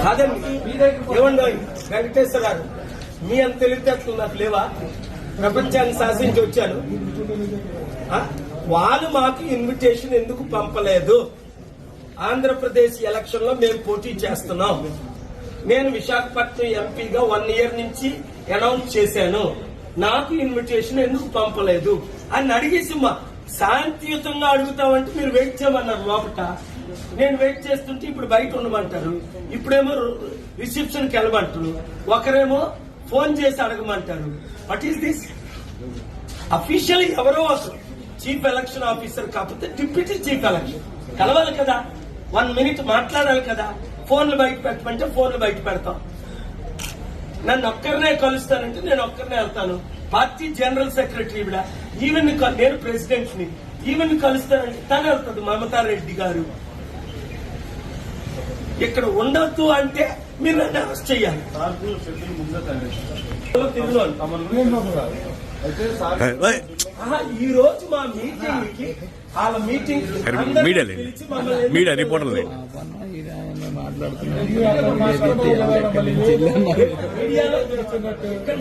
కాదండి ఏమండి వెంకటేశ్వర గారు, మీ అంత తెలివితేటలు నాకు లేవా? ప్రపంచాన్ని శాసించి వచ్చాను. వాళ్ళు మాకు ఇన్విటేషన్ ఎందుకు పంపలేదు? ఆంధ్రప్రదేశ్ ఎలక్షన్ లో మేము పోటీ చేస్తున్నాం. నేను విశాఖపట్నం ఎంపీగా 1 year నుంచి అనౌన్స్ చేశాను. నాకు ఇన్విటేషన్ ఎందుకు పంపలేదు అని అడిగేసి శాంతియుతంగా అడుగుతామంటే మీరు వెయిట్ చేయమన్నారు లోపల. నేను వెయిట్ చేస్తుంటే ఇప్పుడు బయట ఉండమంటారు, ఇప్పుడేమో రిసెప్షన్కి వెళ్ళమంటారు, ఒకరేమో ఫోన్ చేసి అడగమంటారు. What is this? అఫీషియల్ ఎవరో చీఫ్ ఎలక్షన్ ఆఫీసర్ కాకపోతే డిప్యూటీ చీఫ్ ఎలక్షన్ కలవాలి కదా, 1 minute మాట్లాడాలి కదా. ఫోన్లు బయట పెట్టమంటే ఫోన్లు బయట పెడతాం. నన్ను ఒక్కరినే కలుస్తానంటే నేను ఒక్కరినే వెళ్తాను. పార్టీ జనరల్ సెక్రటరీ ఇవిడ, ఈవెన్ నేను ప్రెసిడెంట్ ని, ఈవెన్ కలుస్తానంటే తను వెళ్తాడు. మమతారెడ్డి గారు ఇక్కడ ఉండొద్దు అంటే మీరు నన్ను అరెస్ట్ చేయాలి. ఈ రోజు మా మీటింగ్ కి వాళ్ళ మీటింగ్ మీడియా రిపోర్టర్లు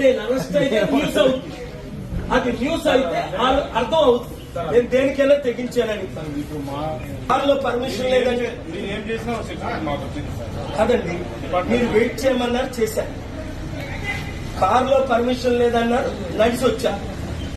నేను అరెస్ట్ అయితే న్యూస్ అవుతుంది, అది న్యూస్ అయితే అర్థం అవుతుంది నేను దేనికైనా తెగించానని. కార్లో పర్మిషన్ లేదండి, కాదండి మీరు వెయిట్ చేయమన్నారు చేశాను. కార్లో పర్మిషన్ లేదన్నారు, నడిచి వచ్చా.